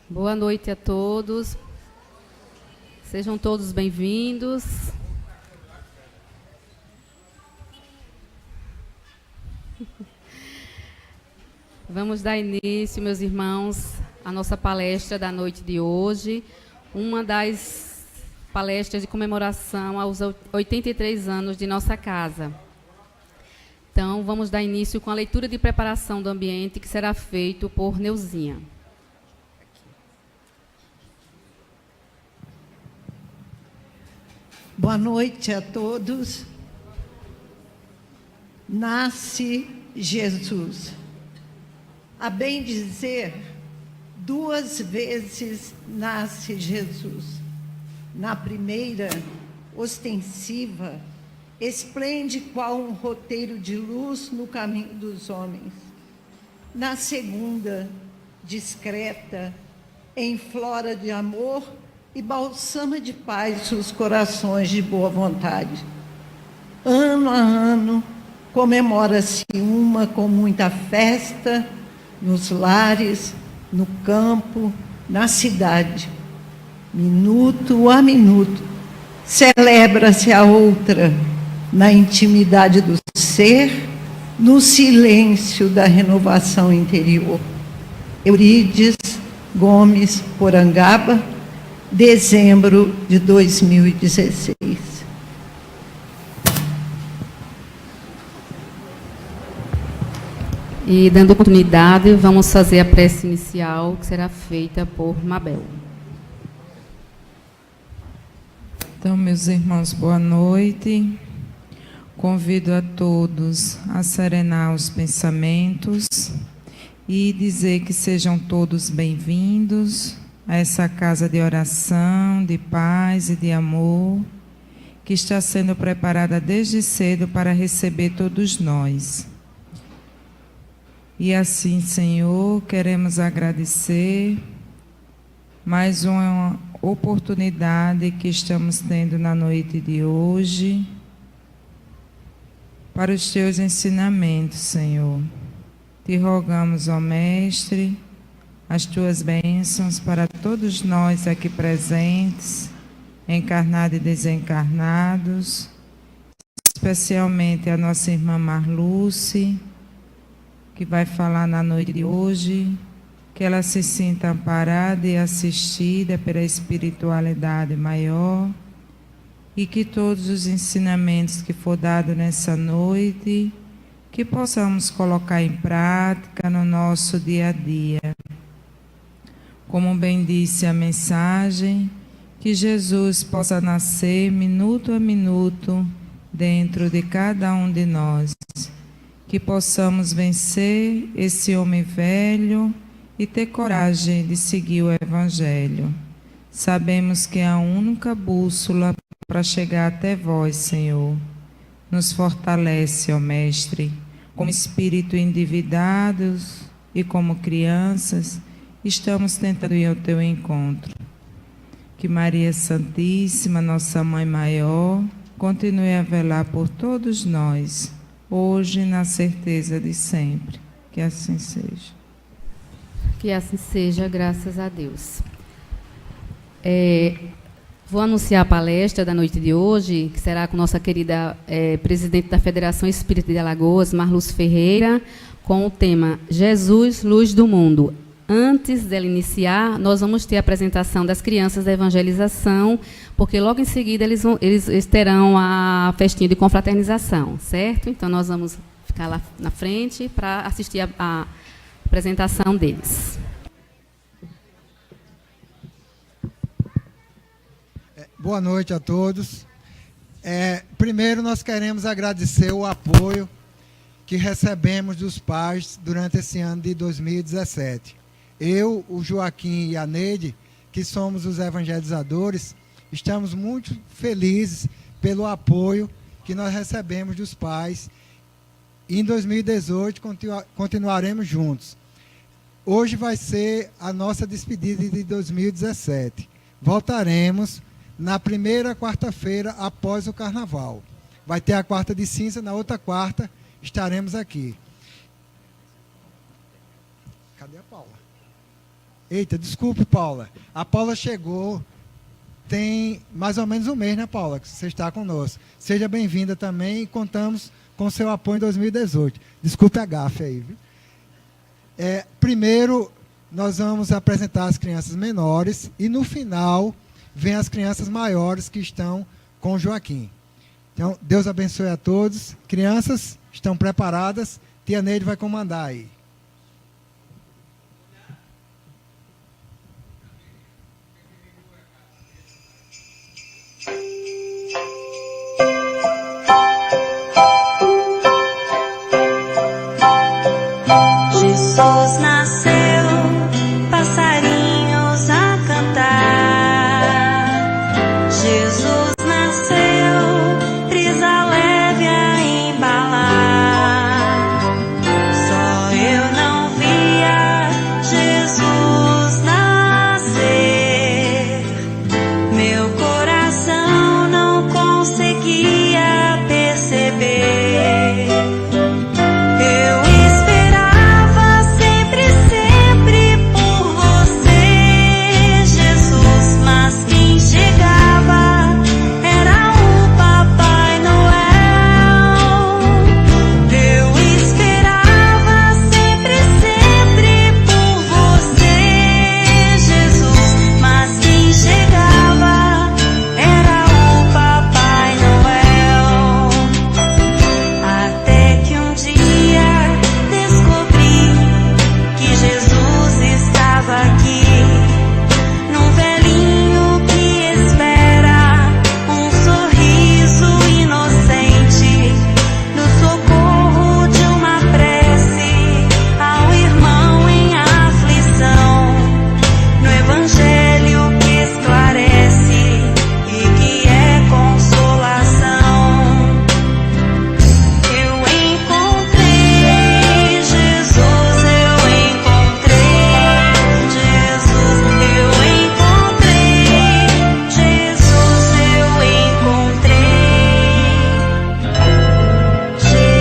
Boa noite a todos. Sejam todos bem-vindos. Vamos dar início, meus irmãos, à nossa palestra da noite de hoje. Uma das palestras de comemoração aos 83 anos de nossa casa. Então, vamos dar início com a leitura de preparação do ambiente, que será feito por Neuzinha. Boa noite a todos. Nasce Jesus. A bem dizer, 2 vezes nasce Jesus. Na primeira, ostensiva, esplende qual um roteiro de luz no caminho dos homens. Na segunda, discreta, enflora de amor e balsama de paz os corações de boa vontade. Ano a ano, comemora-se uma com muita festa, nos lares, no campo, na cidade. Minuto a minuto, celebra-se a outra, na intimidade do ser, no silêncio da renovação interior. Eurídice Gomes Porangaba, dezembro de 2016. E, dando continuidade, vamos fazer a prece inicial, que será feita por Mabel. Então, meus irmãos, boa noite. Convido a todos a serenar os pensamentos e dizer que sejam todos bem-vindos a essa casa de oração, de paz e de amor, que está sendo preparada desde cedo para receber todos nós. E assim, Senhor, queremos agradecer mais uma oportunidade que estamos tendo na noite de hoje para os Teus ensinamentos, Senhor. Te rogamos, ó Mestre, as Tuas bênçãos para todos nós aqui presentes, encarnados e desencarnados, especialmente a nossa irmã Marluce, que vai falar na noite de hoje, que ela se sinta amparada e assistida pela espiritualidade maior, e que todos os ensinamentos que for dado nessa noite, que possamos colocar em prática no nosso dia a dia. Como bem disse a mensagem, que Jesus possa nascer minuto a minuto dentro de cada um de nós. Que possamos vencer esse homem velho e ter coragem de seguir o Evangelho. Sabemos que é a única bússola para chegar até vós, Senhor. Nos fortalece, ó Mestre, como espírito endividados e como crianças, estamos tentando ir ao teu encontro. Que Maria Santíssima, nossa Mãe Maior, continue a velar por todos nós, hoje na certeza de sempre. Que assim seja. Que assim seja, graças a Deus. Vou anunciar a palestra da noite de hoje, que será com nossa querida presidente da Federação Espírita de Alagoas, Marluce Ferreira, com o tema Jesus, Luz do Mundo. Antes dela iniciar, nós vamos ter a apresentação das crianças da evangelização, porque logo em seguida eles terão a festinha de confraternização, certo? Então, nós vamos ficar lá na frente para assistir a apresentação deles. Boa noite a todos. Primeiro, nós queremos agradecer o apoio que recebemos dos pais durante esse ano de 2017. Eu, o Joaquim e a Neide, que somos os evangelizadores, estamos muito felizes pelo apoio que nós recebemos dos pais. E em 2018 continuaremos juntos. Hoje vai ser a nossa despedida de 2017. Voltaremos na primeira quarta-feira após o Carnaval. Vai ter a quarta de cinza, na outra quarta estaremos aqui. Cadê a Paula? Eita, desculpe, Paula. A Paula chegou, tem mais ou menos um mês, né, Paula, que você está conosco. Seja bem-vinda também e contamos com seu apoio em 2018. Desculpe a gafe aí, viu? Primeiro, nós vamos apresentar as crianças menores e, no final, vem as crianças maiores que estão com o Joaquim. Então, Deus abençoe a todos. Crianças, estão preparadas? Tia Neide vai comandar aí. Jesus nasceu, passarinhos a cantar. Jesus nasceu, brisa leve a embalar. Só eu não via Jesus nascer. Meu coração não conseguia perceber. Eu esperava sempre, sempre por você, Jesus, mas quem chegava era o Papai Noel. Eu esperava sempre, sempre por você, Jesus, mas quem chegava era o Papai Noel. Até que um dia descobri que Jesus estava aqui, num velhinho que espera um sorriso inocente, no socorro de uma prece ao irmão em aflição, no evangelho que esclarece e que é consolação. Eu encontrei Jesus, eu encontrei Jesus, eu encontrei Jesus, eu encontrei Jesus.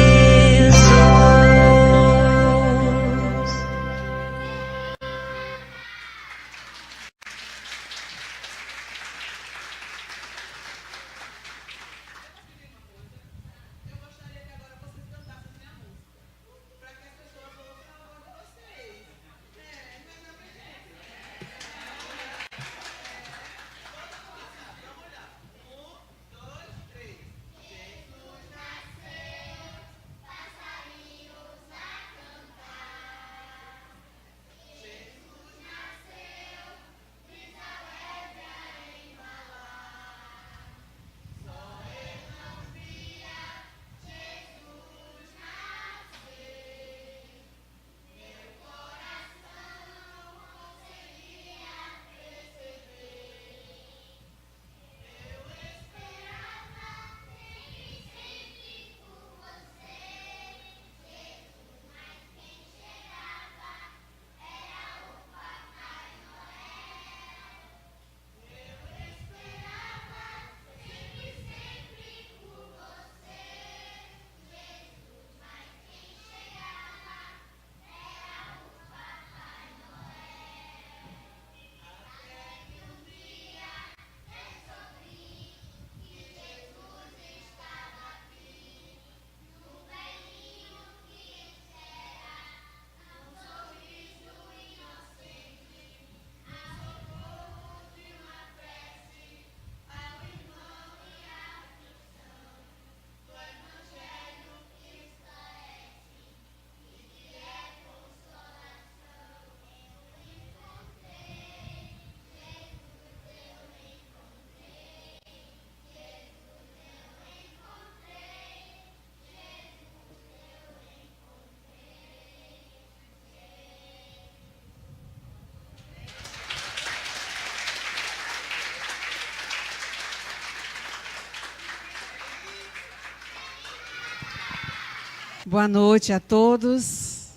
Boa noite a todos.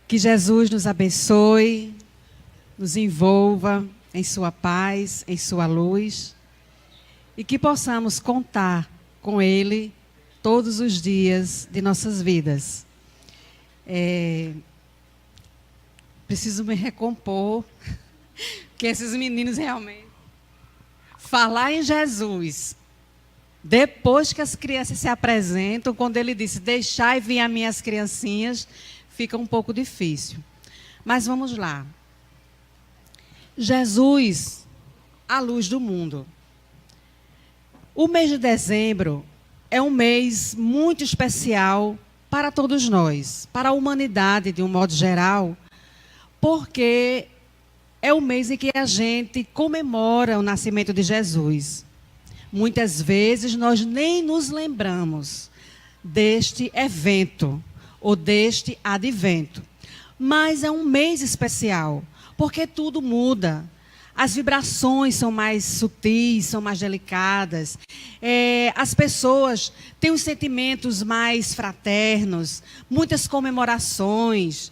Que Jesus nos abençoe, nos envolva em sua paz, em sua luz, e que possamos contar com Ele todos os dias de nossas vidas. preciso me recompor, que esses meninos realmente... Falar em Jesus, depois que as crianças se apresentam, quando ele disse, deixai vir as minhas criancinhas, fica um pouco difícil. Mas vamos lá. Jesus, a luz do mundo. O mês de dezembro é um mês muito especial para todos nós, para a humanidade de um modo geral, porque é o mês em que a gente comemora o nascimento de Jesus. Muitas vezes nós nem nos lembramos deste evento ou deste advento. Mas é um mês especial, porque tudo muda. As vibrações são mais sutis, são mais delicadas. As pessoas têm os sentimentos mais fraternos, muitas comemorações.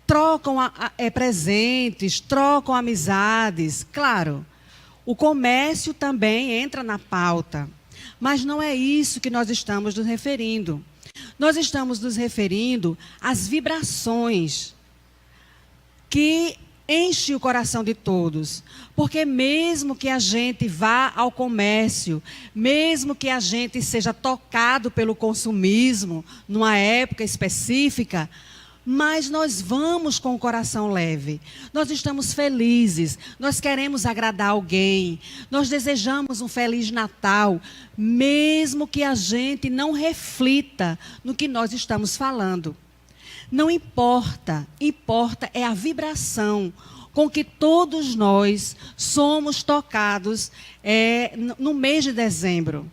Trocam presentes, trocam amizades. Claro, o comércio também entra na pauta, mas não é isso que nós estamos nos referindo. Nós estamos nos referindo às vibrações que enchem o coração de todos. Porque mesmo que a gente vá ao comércio, mesmo que a gente seja tocado pelo consumismo, numa época específica, mas nós vamos com o coração leve. Nós estamos felizes, nós queremos agradar alguém, nós desejamos um Feliz Natal, mesmo que a gente não reflita no que nós estamos falando. Não importa, importa é a vibração com que todos nós somos tocados no mês de dezembro.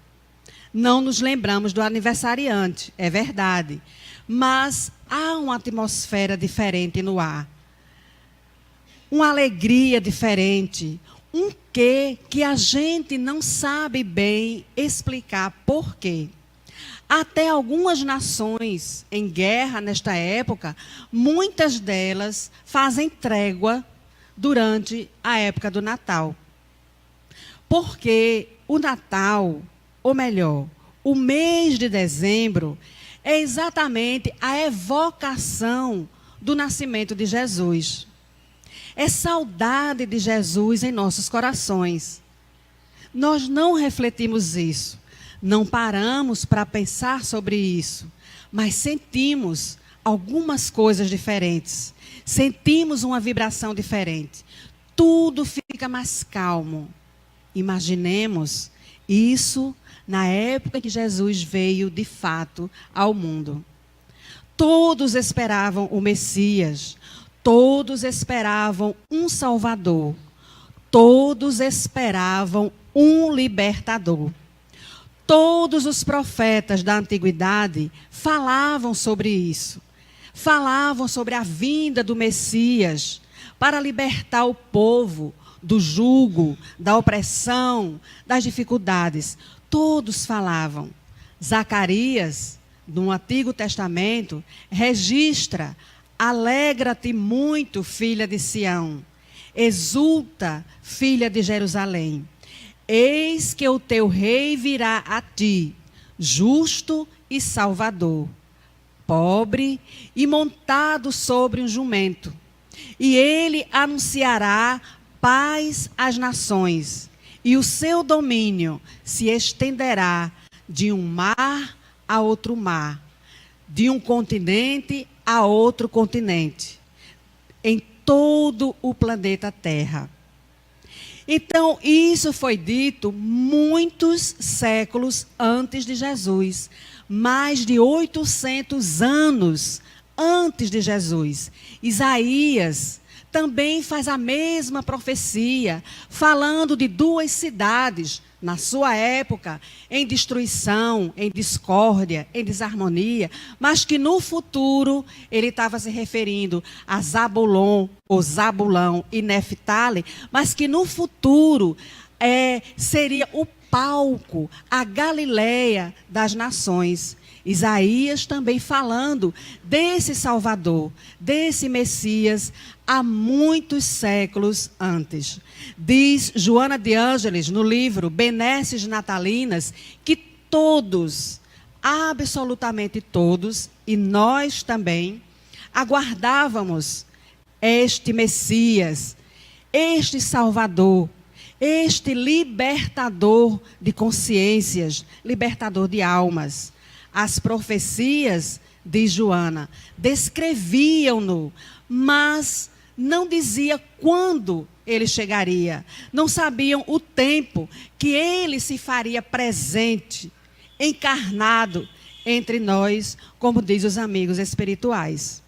Não nos lembramos do aniversariante, é verdade. Mas há uma atmosfera diferente no ar. Uma alegria diferente. Um quê que a gente não sabe bem explicar por quê. Até algumas nações em guerra nesta época, muitas delas fazem trégua durante a época do Natal. Porque o Natal, ou melhor, o mês de dezembro, é exatamente a evocação do nascimento de Jesus. É saudade de Jesus em nossos corações. Nós não refletimos isso, não paramos para pensar sobre isso, mas sentimos algumas coisas diferentes, sentimos uma vibração diferente. Tudo fica mais calmo. Imaginemos isso na época que Jesus veio, de fato, ao mundo. Todos esperavam o Messias. Todos esperavam um Salvador. Todos esperavam um libertador. Todos os profetas da antiguidade falavam sobre isso. Falavam sobre a vinda do Messias para libertar o povo do jugo, da opressão, das dificuldades. Todos falavam. Zacarias, no Antigo Testamento, registra: alegra-te muito, filha de Sião. Exulta, filha de Jerusalém. Eis que o teu rei virá a ti, justo e salvador, pobre e montado sobre um jumento. E ele anunciará paz às nações, e o seu domínio se estenderá de um mar a outro mar, de um continente a outro continente, em todo o planeta Terra. Então, isso foi dito muitos séculos antes de Jesus, mais de 800 anos antes de Jesus. Isaías também faz a mesma profecia, falando de duas cidades, na sua época, em destruição, em discórdia, em desarmonia, mas que no futuro ele estava se referindo a Zabulon, ou Zabulão e Neftali, mas que no futuro seria o palco, a Galileia das nações. Isaías também falando desse Salvador, desse Messias, há muitos séculos antes. Diz Joana de Ângeles, no livro Benesses Natalinas, que todos, absolutamente todos, e nós também, aguardávamos este Messias, este Salvador, este libertador de consciências, libertador de almas. As profecias de Joana descreviam-no, mas não dizia quando ele chegaria. Não sabiam o tempo que ele se faria presente, encarnado entre nós, como diz os amigos espirituais.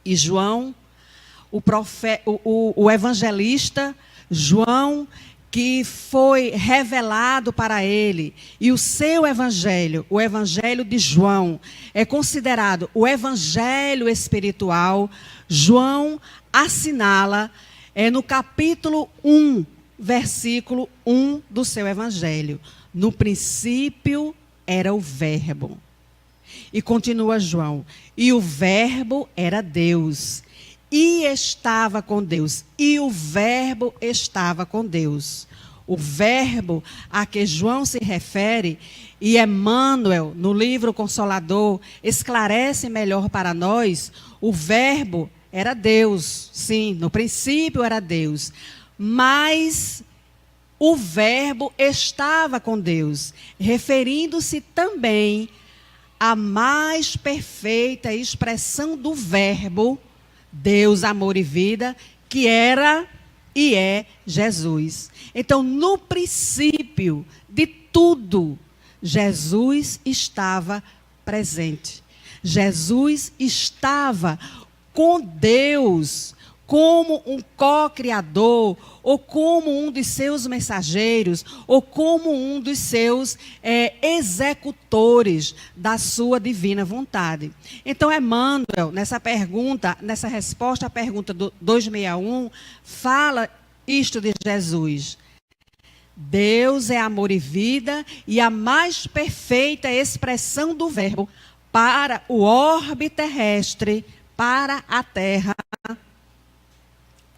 E João, o evangelista João, que foi revelado para ele, e o seu evangelho, o evangelho de João, é considerado o evangelho espiritual. João assinala no capítulo 1, versículo 1 do seu evangelho: no princípio era o Verbo. E continua João: e o Verbo era Deus, e estava com Deus, e o Verbo estava com Deus. O Verbo a que João se refere, e Emmanuel, no livro Consolador, esclarece melhor para nós: o Verbo era Deus, sim, no princípio era Deus, mas o Verbo estava com Deus, referindo-se também à mais perfeita expressão do Verbo, Deus, amor e vida, que era e é Jesus. Então, no princípio de tudo, Jesus estava presente. Jesus estava com Deus, como um co-criador, ou como um dos seus mensageiros, ou como um dos seus executores da sua divina vontade. Então, Emmanuel, nessa resposta à pergunta do 261, fala isto de Jesus: Deus é amor e vida, e a mais perfeita expressão do Verbo para o orbe terrestre, para a terra,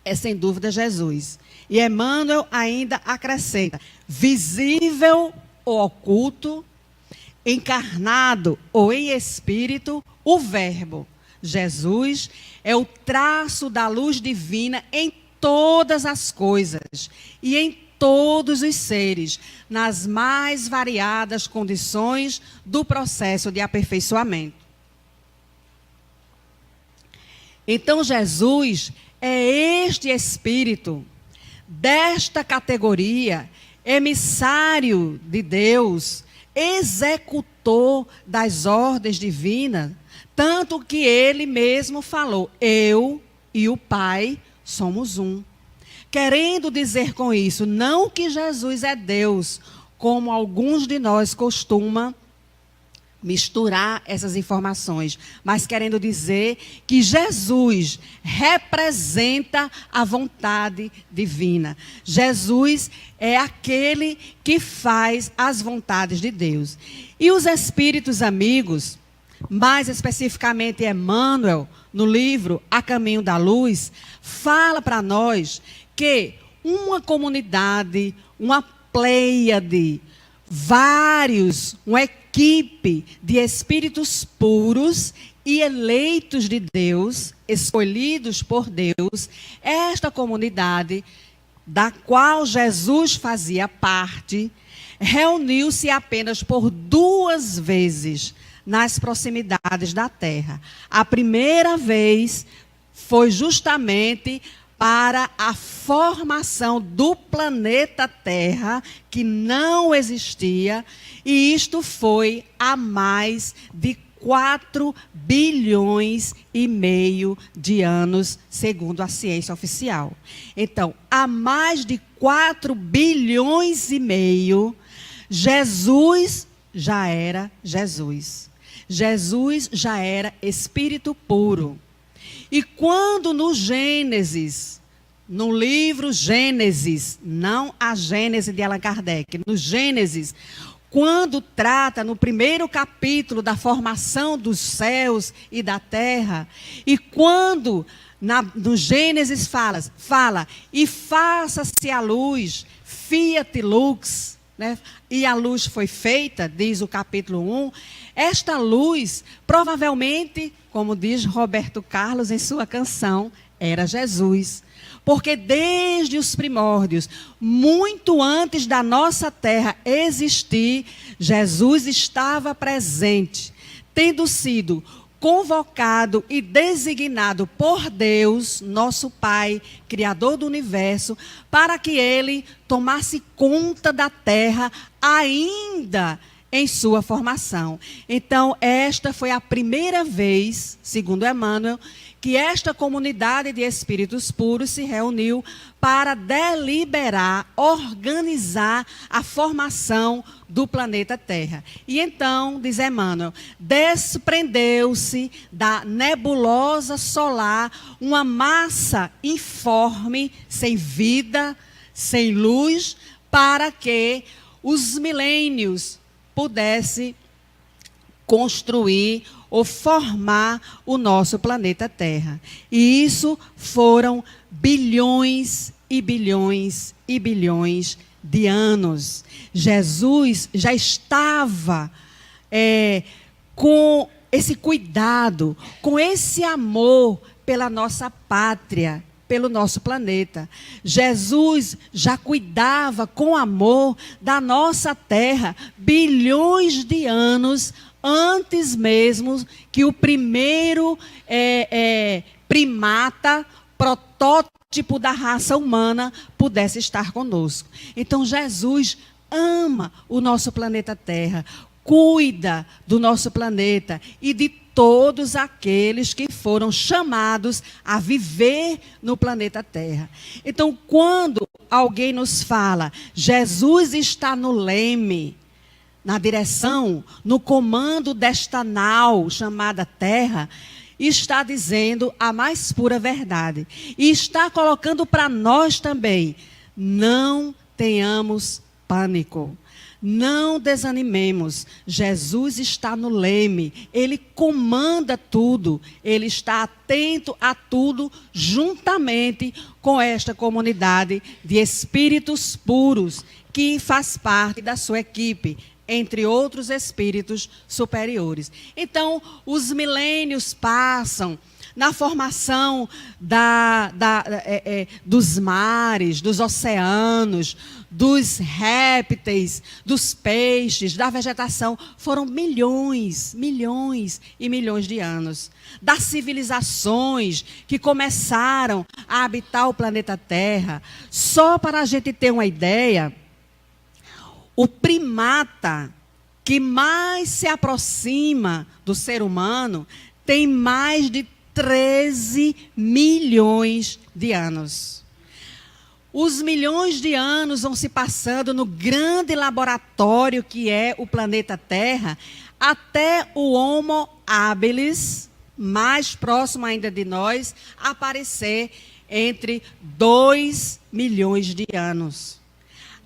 é sem dúvida Jesus. E Emmanuel ainda acrescenta: visível ou oculto, encarnado ou em espírito, o Verbo, Jesus, é o traço da luz divina em todas as coisas e em todos os seres, nas mais variadas condições do processo de aperfeiçoamento. Então, Jesus é este Espírito, desta categoria, emissário de Deus, executor das ordens divinas, tanto que ele mesmo falou: eu e o Pai somos um. Querendo dizer com isso, não que Jesus é Deus, como alguns de nós costumam misturar essas informações, mas querendo dizer que Jesus representa a vontade divina. Jesus é aquele que faz as vontades de Deus. E os espíritos amigos, mais especificamente Emmanuel, no livro A Caminho da Luz, fala para nós que uma comunidade, uma pleiade, uma equipe de espíritos puros e eleitos de Deus, escolhidos por Deus, esta comunidade da qual Jesus fazia parte, reuniu-se apenas por 2 vezes nas proximidades da Terra. A primeira vez foi justamente para a formação do planeta Terra, que não existia, e isto foi há mais de 4 bilhões e meio de anos, segundo a ciência oficial. Então, há mais de 4 bilhões e meio, Jesus já era Jesus. Jesus já era Espírito puro. E quando no Gênesis, no livro Gênesis, não a Gênese de Allan Kardec, no Gênesis, quando trata no primeiro capítulo da formação dos céus e da terra, e quando no Gênesis fala, e faça-se a luz, fiat lux, né? E a luz foi feita, diz o capítulo 1. Esta luz, provavelmente, como diz Roberto Carlos em sua canção, era Jesus. Porque desde os primórdios, muito antes da nossa terra existir, Jesus estava presente, tendo sido convocado e designado por Deus, nosso Pai, Criador do Universo, para que Ele tomasse conta da terra ainda em sua formação. Então, esta foi a primeira vez, segundo Emmanuel, que esta comunidade de espíritos puros se reuniu para deliberar, organizar a formação do planeta Terra. E então, diz Emmanuel, desprendeu-se da nebulosa solar uma massa informe, sem vida, sem luz, para que os milênios pudessem construir ou formar o nosso planeta Terra. E isso foram bilhões e bilhões e bilhões de anos. Jesus já estava com esse cuidado, com esse amor pela nossa pátria, pelo nosso planeta. Jesus já cuidava com amor da nossa terra bilhões de anos antes mesmo que o primeiro primata, protótipo da raça humana, pudesse estar conosco. Então, Jesus ama o nosso planeta Terra, cuida do nosso planeta e de todos aqueles que foram chamados a viver no planeta Terra. Então, quando alguém nos fala, Jesus está no leme, na direção, no comando desta nau chamada Terra, está dizendo a mais pura verdade. E está colocando para nós também, não tenhamos pânico. Não desanimemos. Jesus está no leme. Ele comanda tudo. Ele está atento a tudo juntamente com esta comunidade de espíritos puros que faz parte da sua equipe, entre outros espíritos superiores. Então, os milênios passam na formação dos mares, dos oceanos, dos répteis, dos peixes, da vegetação. Foram milhões, milhões e milhões de anos. Das civilizações que começaram a habitar o planeta Terra. Só para a gente ter uma ideia, o primata que mais se aproxima do ser humano tem mais de 13 milhões de anos. Os milhões de anos vão se passando no grande laboratório que é o planeta Terra, até o Homo habilis, mais próximo ainda de nós, aparecer entre 2 milhões de anos.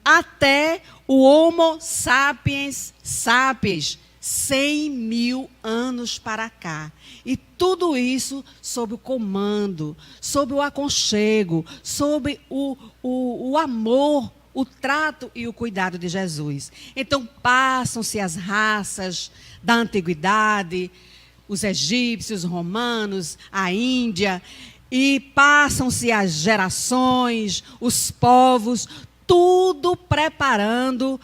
Até o Homo sapiens sapiens, 100 mil anos para cá. E tudo isso sob o comando, sob o aconchego, sob o amor, o trato e o cuidado de Jesus. Então passam-se as raças da antiguidade, os egípcios, os romanos, a Índia, e passam-se as gerações, os povos, tudo preparando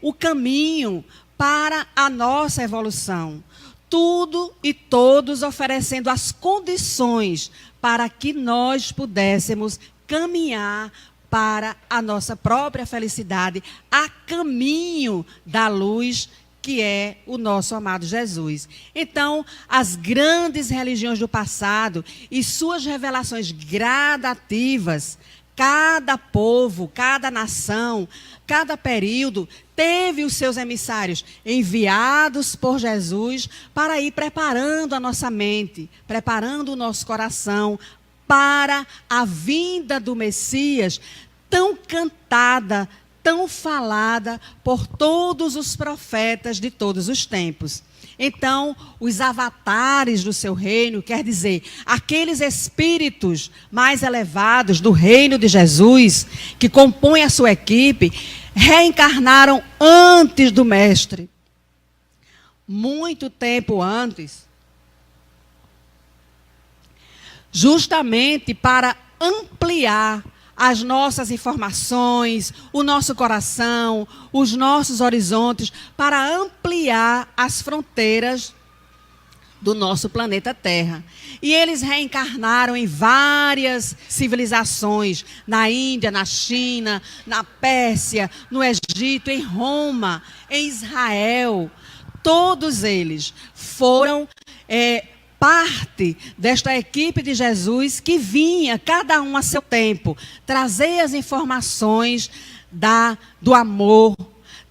o caminho para a nossa evolução. Tudo e todos oferecendo as condições para que nós pudéssemos caminhar para a nossa própria felicidade, a caminho da luz que é o nosso amado Jesus. Então, as grandes religiões do passado e suas revelações gradativas, cada povo, cada nação, cada período teve os seus emissários enviados por Jesus para ir preparando a nossa mente, preparando o nosso coração para a vinda do Messias, tão cantada, tão falada por todos os profetas de todos os tempos. Então, os avatares do seu reino, quer dizer, aqueles espíritos mais elevados do reino de Jesus, que compõem a sua equipe, reencarnaram antes do Mestre. Muito tempo antes. Justamente para ampliar as nossas informações, o nosso coração, os nossos horizontes, para ampliar as fronteiras do nosso planeta Terra. E eles reencarnaram em várias civilizações, na Índia, na China, na Pérsia, no Egito, em Roma, em Israel. Todos eles foram parte desta equipe de Jesus que vinha, cada um a seu tempo, trazer as informações do amor,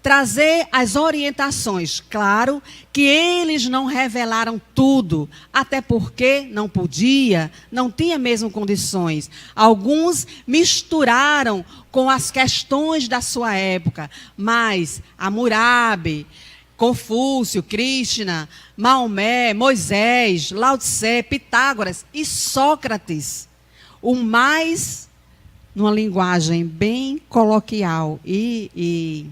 trazer as orientações. Claro que eles não revelaram tudo, até porque não podia, não tinha mesmo condições. Alguns misturaram com as questões da sua época, mas Hammurabi, Confúcio, Krishna, Maomé, Moisés, Lao Tse, Pitágoras e Sócrates, o mais, numa linguagem bem coloquial e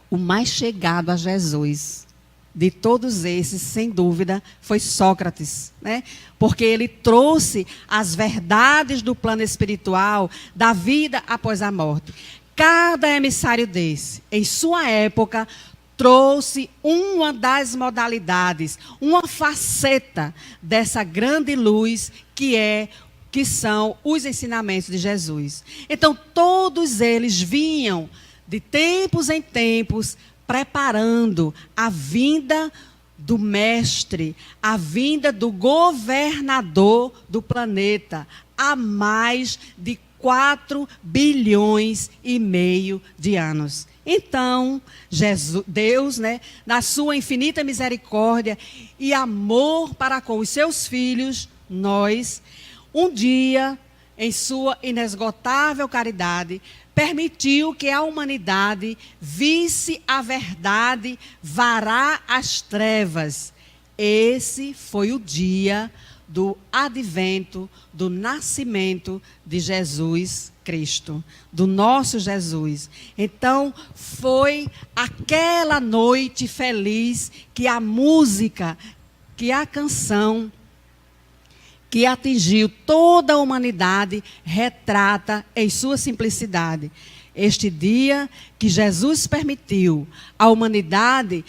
o mais chegado a Jesus, de todos esses, sem dúvida, foi Sócrates, né? Porque ele trouxe as verdades do plano espiritual, da vida após a morte. Cada emissário desse, em sua época, trouxe uma das modalidades, uma faceta dessa grande luz que são os ensinamentos de Jesus. Então, todos eles vinham de tempos em tempos, preparando a vinda do Mestre, a vinda do governador do planeta, há mais de 4,5 bilhões de anos. Então, Deus, né, na sua infinita misericórdia e amor para com os seus filhos, nós, um dia, em sua inesgotável caridade, permitiu que a humanidade visse a verdade varar as trevas. Esse foi o dia do advento, do nascimento de Jesus Cristo, do nosso Jesus. Então, foi aquela noite feliz que a música, que a canção, que atingiu toda a humanidade, retrata em sua simplicidade. Este dia que Jesus permitiu, a humanidade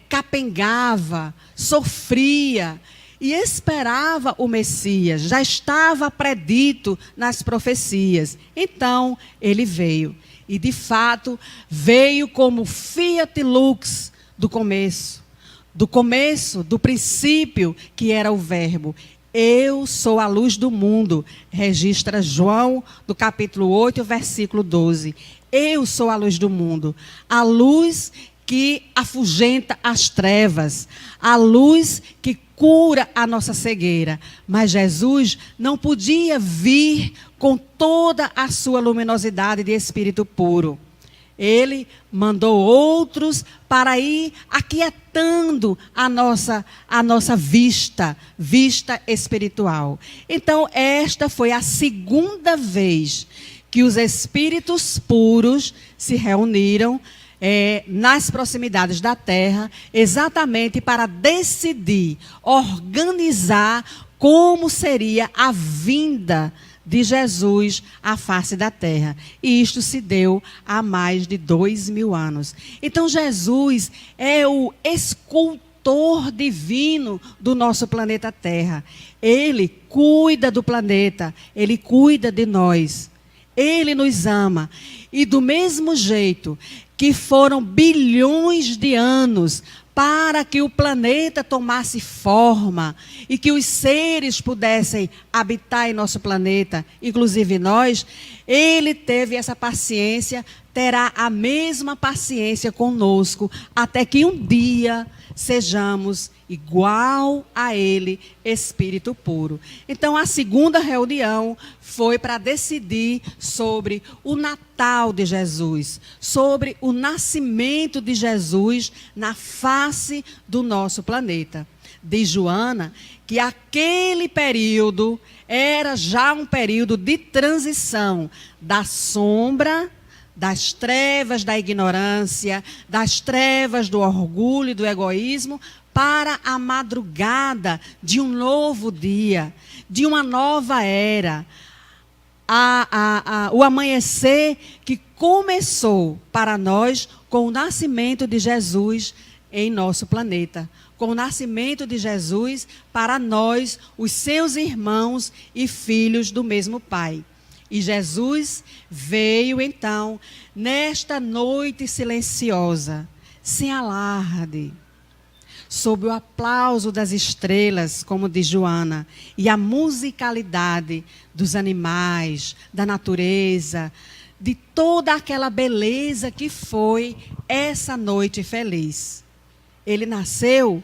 capengava, sofria e esperava o Messias. Já estava predito nas profecias. Então, ele veio. E, de fato, veio como Fiat Lux do começo, do princípio, que era o Verbo. Eu sou a luz do mundo, registra João, do capítulo 8, versículo 12. Eu sou a luz do mundo, a luz que afugenta as trevas, a luz que cura a nossa cegueira. Mas Jesus não podia vir com toda a sua luminosidade de espírito puro. Ele mandou outros para ir aquietando a nossa vista espiritual. Então, esta foi a segunda vez que os espíritos puros se reuniram nas proximidades da Terra, exatamente para decidir, organizar como seria a vinda de Jesus à face da terra. E isto se deu há mais de 2.000 anos. Então, Jesus é o escultor divino do nosso planeta Terra. Ele cuida do planeta, ele cuida de nós. Ele nos ama. E do mesmo jeito que foram bilhões de anos para que o planeta tomasse forma e que os seres pudessem habitar em nosso planeta, inclusive nós, ele teve essa paciência, terá a mesma paciência conosco, até que um dia sejamos igual a ele, espírito puro. Então, a segunda reunião foi para decidir sobre o Natal de Jesus, sobre o nascimento de Jesus na face do nosso planeta. Diz Joana que aquele período era já um período de transição da sombra das trevas da ignorância, das trevas do orgulho e do egoísmo, para a madrugada de um novo dia, de uma nova era. O amanhecer que começou para nós com o nascimento de Jesus em nosso planeta. Com o nascimento de Jesus para nós, os seus irmãos e filhos do mesmo Pai. E Jesus veio, então, nesta noite silenciosa, sem alarde, sob o aplauso das estrelas, como diz Joana, e a musicalidade dos animais, da natureza, de toda aquela beleza que foi essa noite feliz. Ele nasceu,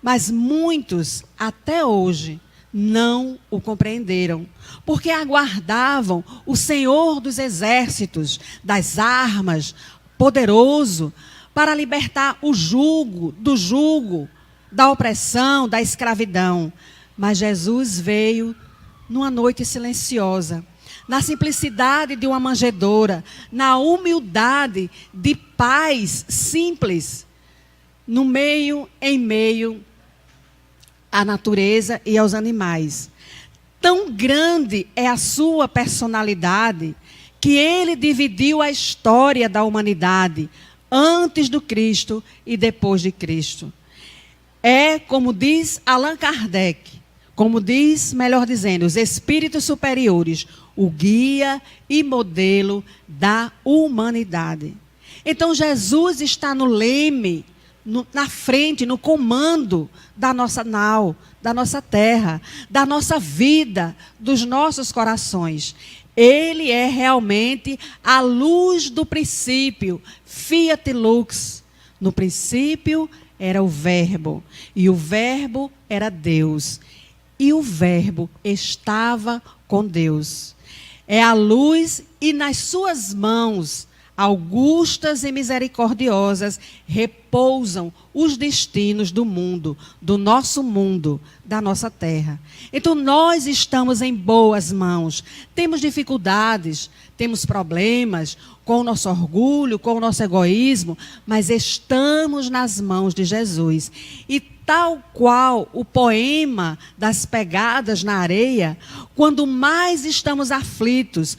mas muitos, até hoje, não o compreenderam, porque aguardavam o Senhor dos exércitos, das armas, poderoso, para libertar o jugo, da opressão, da escravidão. Mas Jesus veio numa noite silenciosa, na simplicidade de uma manjedoura, na humildade de pais simples, em meio à natureza e aos animais. Tão grande é a sua personalidade que ele dividiu a história da humanidade antes do Cristo e depois de Cristo. É, como diz Allan Kardec, como diz, melhor dizendo, os espíritos superiores, o guia e modelo da humanidade. Então Jesus está no leme, na frente, no comando da nossa nau, da nossa terra, da nossa vida, dos nossos corações. Ele é realmente a luz do princípio, Fiat Lux. No princípio era o Verbo, e o Verbo era Deus, e o Verbo estava com Deus. É a luz, e nas suas mãos augustas e misericordiosas repousam os destinos do mundo, do nosso mundo, da nossa terra. Então nós estamos em boas mãos. Temos dificuldades, temos problemas com o nosso orgulho, com o nosso egoísmo, mas estamos nas mãos de Jesus. E tal qual o poema das pegadas na areia, quando mais estamos aflitos,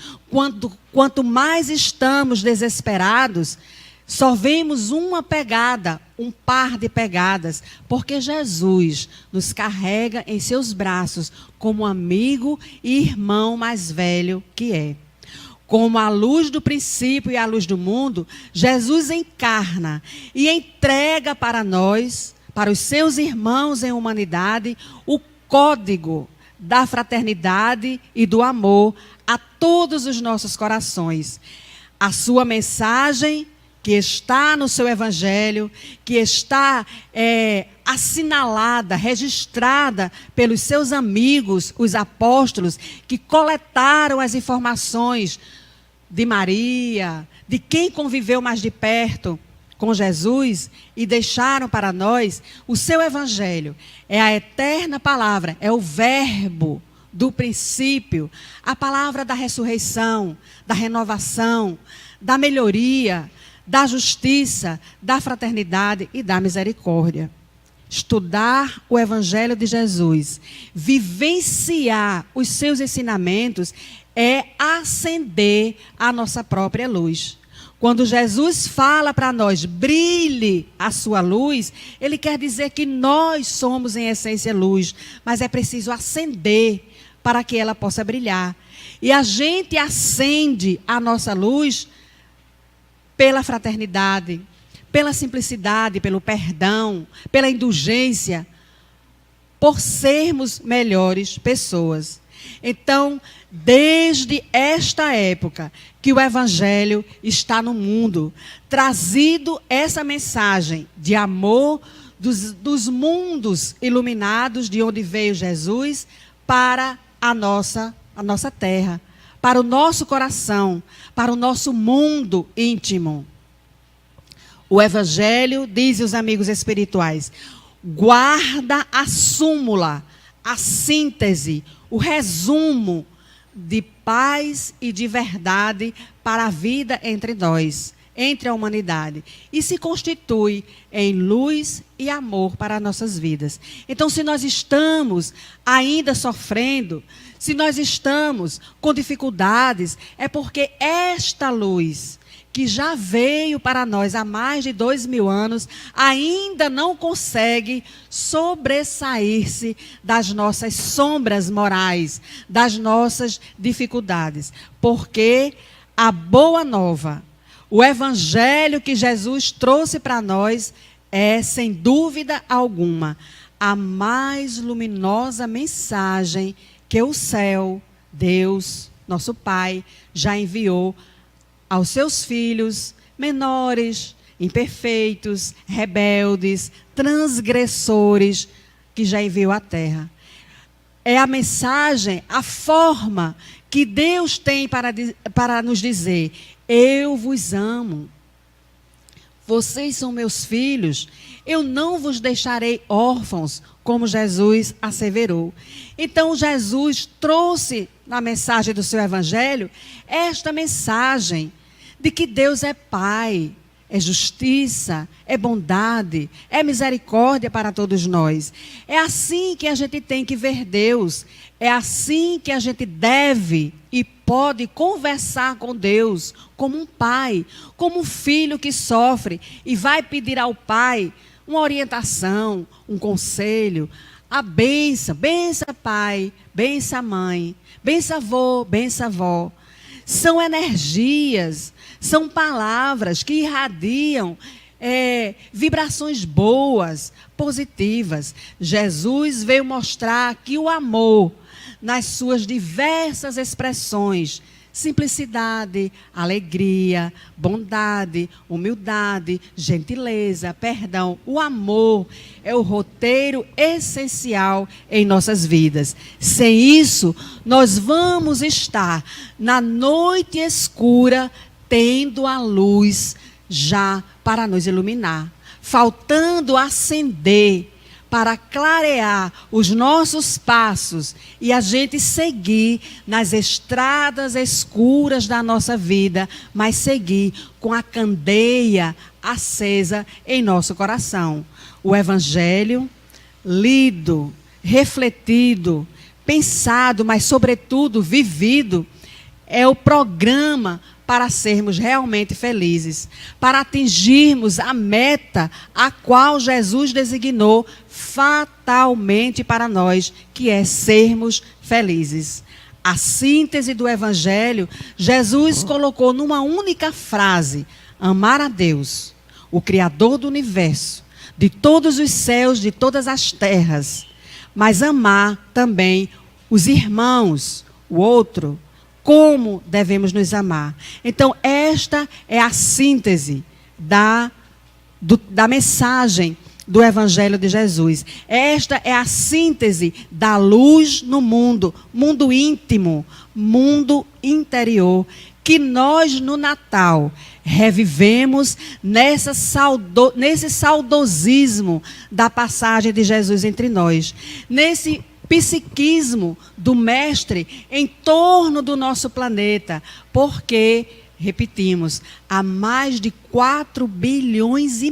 quanto mais estamos desesperados, só vemos uma pegada, um par de pegadas, porque Jesus nos carrega em seus braços como amigo e irmão mais velho que é. Como a luz do princípio e a luz do mundo, Jesus encarna e entrega para nós, para os seus irmãos em humanidade, o código da fraternidade e do amor a todos os nossos corações. A sua mensagem, que está no seu evangelho, que está assinalada, registrada pelos seus amigos, os apóstolos, que coletaram as informações de Maria, de quem conviveu mais de perto com Jesus e deixaram para nós o seu evangelho. É a eterna palavra, é o verbo do princípio, a palavra da ressurreição, da renovação, da melhoria, da justiça, da fraternidade e da misericórdia. Estudar o evangelho de Jesus, vivenciar os seus ensinamentos, é acender a nossa própria luz. Quando Jesus fala para nós, brilhe a sua luz, ele quer dizer que nós somos em essência luz, mas é preciso acender para que ela possa brilhar. E a gente acende a nossa luz pela fraternidade, pela simplicidade, pelo perdão, pela indulgência, por sermos melhores pessoas. Então, desde esta época que o evangelho está no mundo, trazido essa mensagem de amor dos mundos iluminados de onde veio Jesus para a nossa terra, para o nosso coração, para o nosso mundo íntimo. O evangelho, dizem os amigos espirituais, guarda a súmula, a síntese, o resumo de paz e de verdade para a vida entre nós, entre a humanidade, e se constitui em luz e amor para nossas vidas. Então, se nós estamos ainda sofrendo, se nós estamos com dificuldades, é porque esta luz, que já veio para nós há mais de 2000 anos, ainda não consegue sobressair-se das nossas sombras morais, das nossas dificuldades. Porque a boa nova, o evangelho que Jesus trouxe para nós é, sem dúvida alguma, a mais luminosa mensagem que o céu, Deus, nosso Pai, já enviou aos seus filhos menores, imperfeitos, rebeldes, transgressores, que já enviou à terra. É a mensagem, a forma que Deus tem para nos dizer: eu vos amo, vocês são meus filhos, eu não vos deixarei órfãos, como Jesus asseverou. Então Jesus trouxe na mensagem do seu evangelho esta mensagem de que Deus é Pai, é justiça, é bondade, é misericórdia para todos nós. É assim que a gente tem que ver Deus, é assim que a gente deve e pode conversar com Deus, como um pai, como um filho que sofre e vai pedir ao pai uma orientação, um conselho, a bênção, bença pai, bença mãe, bença avô, bença avó. São energias, são palavras que irradiam vibrações boas, positivas. Jesus veio mostrar que o amor, nas suas diversas expressões, simplicidade, alegria, bondade, humildade, gentileza, perdão, o amor é o roteiro essencial em nossas vidas. Sem isso, nós vamos estar na noite escura, tendo a luz já para nos iluminar, faltando acender para clarear os nossos passos e a gente seguir nas estradas escuras da nossa vida, mas seguir com a candeia acesa em nosso coração. O Evangelho, lido, refletido, pensado, mas sobretudo vivido, é o programa para sermos realmente felizes, para atingirmos a meta a qual Jesus designou fatalmente para nós, que é sermos felizes. A síntese do Evangelho, Jesus colocou numa única frase: amar a Deus, o Criador do universo, de todos os céus, de todas as terras, mas amar também os irmãos, o outro, como devemos nos amar. Então, esta é a síntese da mensagem do Evangelho de Jesus. Esta é a síntese da luz no mundo, mundo íntimo, mundo interior, que nós no Natal revivemos nesse saudosismo da passagem de Jesus entre nós, nesse psiquismo do Mestre em torno do nosso planeta, porque, repetimos, há mais de 4,5 bilhões,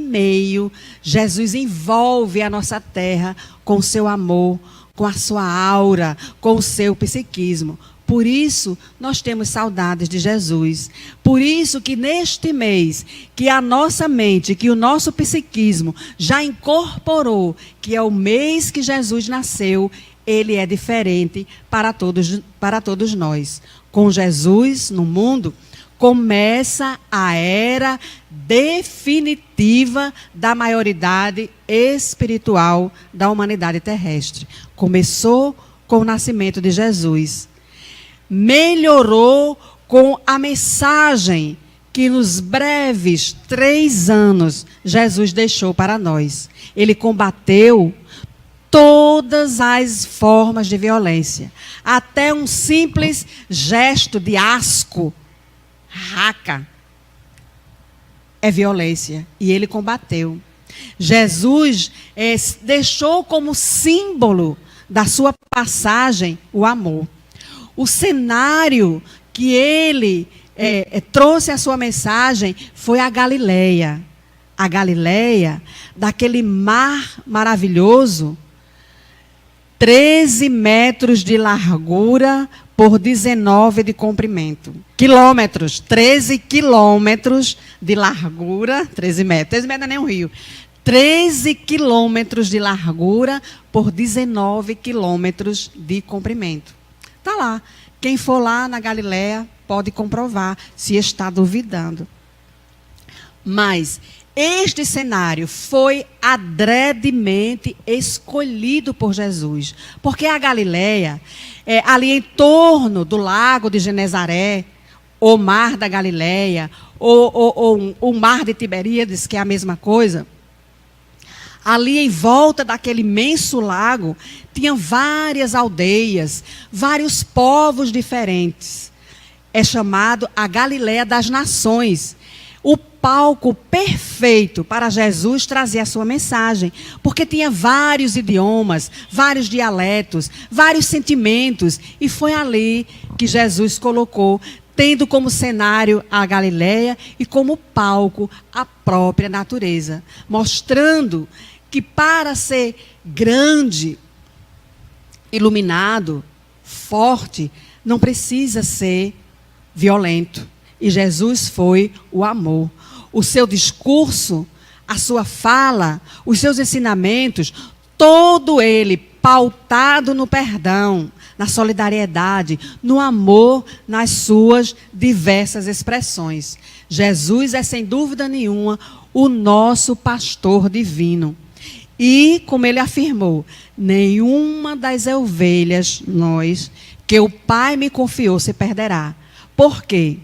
Jesus envolve a nossa terra com o seu amor, com a sua aura, com o seu psiquismo. Por isso, nós temos saudades de Jesus. Por isso que neste mês, que a nossa mente, que o nosso psiquismo já incorporou, que é o mês que Jesus nasceu, ele é diferente para todos nós. Com Jesus no mundo, começa a era definitiva da maioridade espiritual da humanidade terrestre. Começou com o nascimento de Jesus. Melhorou com a mensagem que nos breves 3 anos Jesus deixou para nós. Ele combateu todas as formas de violência. Até um simples gesto de asco, raca, é violência. E ele combateu. Jesus deixou como símbolo da sua passagem o amor. o cenário que ele trouxe a sua mensagem foi a Galileia. A Galileia, daquele mar maravilhoso, 13 metros de largura por 19 de comprimento. Quilômetros, 13 quilômetros de largura, 13 metros. 13 metros não é nem um rio. 13 quilômetros de largura por 19 quilômetros de comprimento. Está lá. Quem for lá na Galileia pode comprovar, se está duvidando. Mas este cenário foi adredemente escolhido por Jesus. Porque a Galileia, ali em torno do lago de Genezaré, o mar da Galileia, ou o mar de Tiberíades, que é a mesma coisa, ali em volta daquele imenso lago, tinham várias aldeias, vários povos diferentes. É chamado a Galileia das Nações. O palco perfeito para Jesus trazer a sua mensagem, porque tinha vários idiomas, vários dialetos, vários sentimentos, e foi ali que Jesus colocou, tendo como cenário a Galileia e como palco a própria natureza, mostrando que para ser grande, iluminado, forte, não precisa ser violento. E Jesus foi o amor. O seu discurso, a sua fala, os seus ensinamentos, todo ele pautado no perdão, na solidariedade, no amor, nas suas diversas expressões. Jesus é, sem dúvida nenhuma, o nosso pastor divino. E, como ele afirmou, nenhuma das ovelhas, que o Pai me confiou, se perderá. Por quê?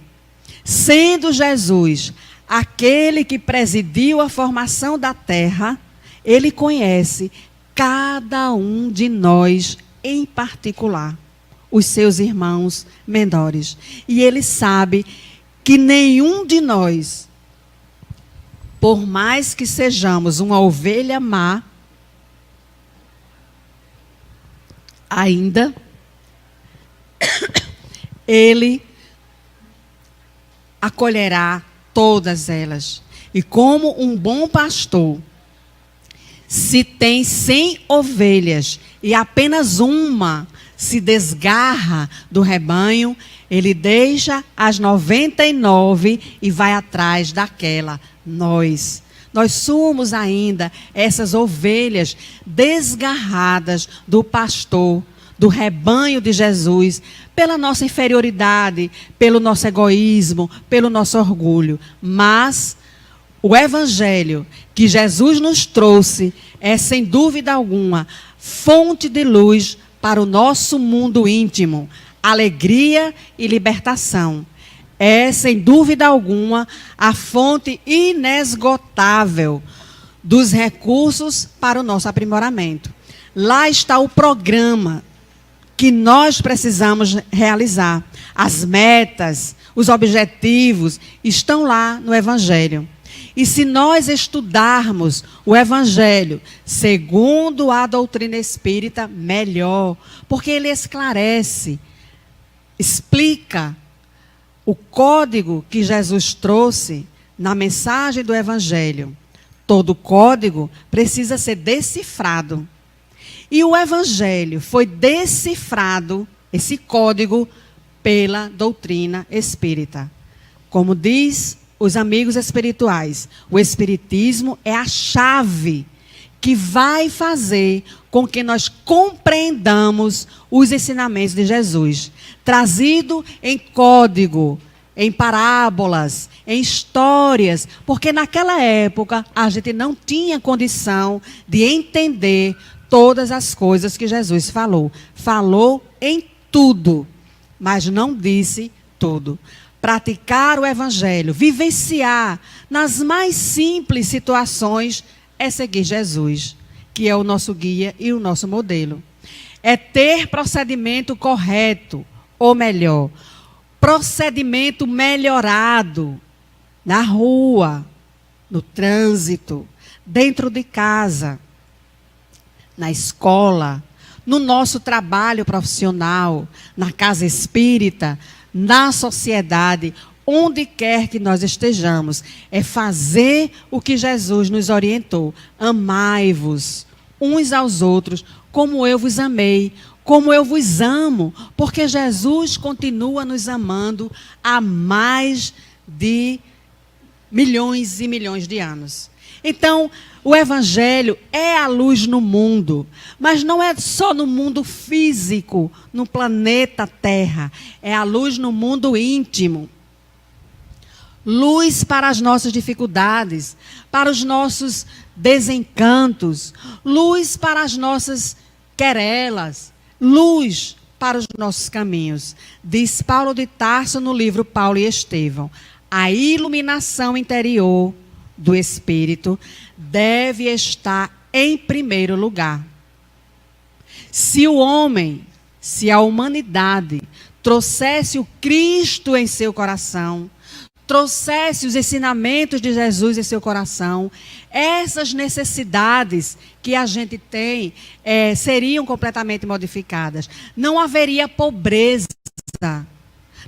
Sendo Jesus aquele que presidiu a formação da terra, ele conhece cada um de nós em particular, os seus irmãos menores. E ele sabe que nenhum de nós, por mais que sejamos uma ovelha má, ainda, ele acolherá todas elas. E como um bom pastor, se tem 100 ovelhas e apenas uma se desgarra do rebanho, ele deixa as 99 e vai atrás daquela. Nós somos ainda essas ovelhas desgarradas do pastor, do rebanho de Jesus, pela nossa inferioridade, pelo nosso egoísmo, pelo nosso orgulho. Mas o evangelho que Jesus nos trouxe é, sem dúvida alguma, fonte de luz para o nosso mundo íntimo, alegria e libertação. É, sem dúvida alguma, a fonte inesgotável dos recursos para o nosso aprimoramento. Lá está o programa que nós precisamos realizar. As metas, os objetivos estão lá no Evangelho. E se nós estudarmos o Evangelho segundo a doutrina espírita, melhor. Porque ele esclarece, explica o código que Jesus trouxe na mensagem do Evangelho. Todo código precisa ser decifrado. E o Evangelho foi decifrado, esse código, pela doutrina espírita. Como diz os amigos espirituais, o Espiritismo é a chave que vai fazer com que nós compreendamos os ensinamentos de Jesus, trazido em código, em parábolas, em histórias, porque naquela época a gente não tinha condição de entender todas as coisas que Jesus falou. Falou em tudo, mas não disse tudo. Praticar o Evangelho, vivenciar nas mais simples situações, é seguir Jesus, que é o nosso guia e o nosso modelo. É ter procedimento correto, ou melhor, procedimento melhorado na rua, no trânsito, dentro de casa, na escola, no nosso trabalho profissional, na casa espírita, na sociedade, onde quer que nós estejamos, é fazer o que Jesus nos orientou. Amai-vos uns aos outros, como eu vos amei, como eu vos amo, porque Jesus continua nos amando há mais de milhões e milhões de anos. Então, o Evangelho é a luz no mundo, mas não é só no mundo físico, no planeta Terra, é a luz no mundo íntimo. Luz para as nossas dificuldades, para os nossos desencantos, luz para as nossas querelas, luz para os nossos caminhos. Diz Paulo de Tarso no livro Paulo e Estevão: a iluminação interior do Espírito deve estar em primeiro lugar. Se o homem, se a humanidade trouxesse o Cristo em seu coração, trouxesse os ensinamentos de Jesus em seu coração, essas necessidades que a gente tem seriam completamente modificadas. Não haveria pobreza,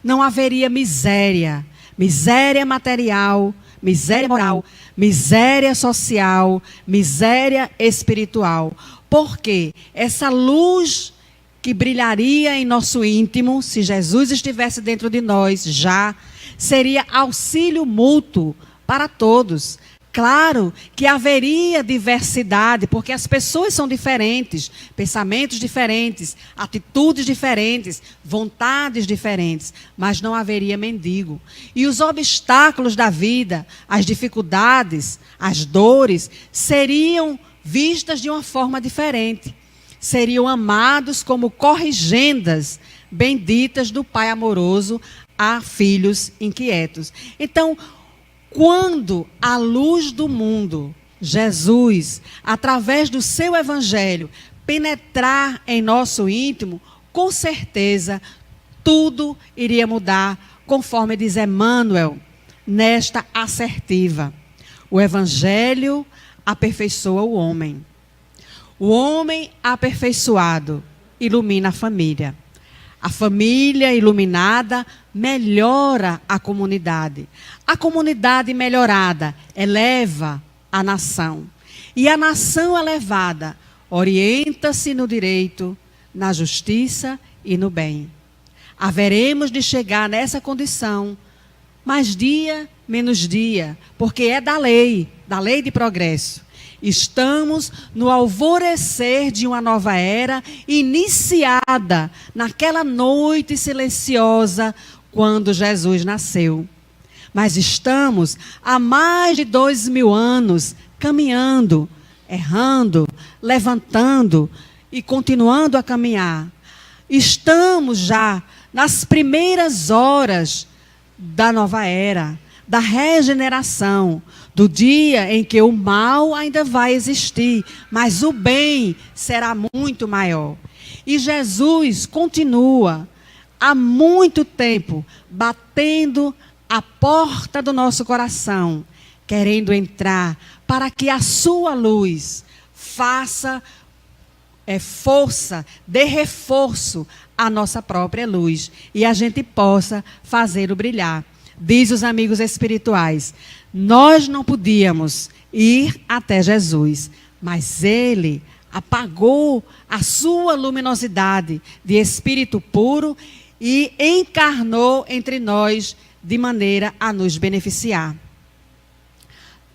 não haveria miséria, miséria material, miséria moral, miséria social, miséria espiritual. Porque essa luz que brilharia em nosso íntimo, se Jesus estivesse dentro de nós já, seria auxílio mútuo para todos. Claro que haveria diversidade, porque as pessoas são diferentes, pensamentos diferentes, atitudes diferentes, vontades diferentes, mas não haveria mendigo. E os obstáculos da vida, as dificuldades, as dores, seriam vistas de uma forma diferente. Seriam amados como corrigendas benditas do Pai amoroso a filhos inquietos. Então, quando a luz do mundo, Jesus, através do seu evangelho, penetrar em nosso íntimo, com certeza tudo iria mudar, conforme diz Emmanuel, nesta assertiva. O evangelho aperfeiçoa o homem. O homem aperfeiçoado ilumina a família. A família iluminada melhora a comunidade. A comunidade melhorada eleva a nação. E a nação elevada orienta-se no direito, na justiça e no bem. Haveremos de chegar nessa condição, mais dia, menos dia, porque é da lei de progresso. Estamos no alvorecer de uma nova era, iniciada naquela noite silenciosa, quando Jesus nasceu. Mas estamos há mais de 2000 anos caminhando, errando, levantando e continuando a caminhar. Estamos já nas primeiras horas da nova era, da regeneração, do dia em que o mal ainda vai existir, mas o bem será muito maior. E Jesus continua há muito tempo batendo a porta do nosso coração, querendo entrar para que a sua luz faça força, dê reforço à nossa própria luz e a gente possa fazê-lo brilhar. Diz os amigos espirituais, nós não podíamos ir até Jesus, mas Ele apagou a sua luminosidade de espírito puro e encarnou entre nós de maneira a nos beneficiar.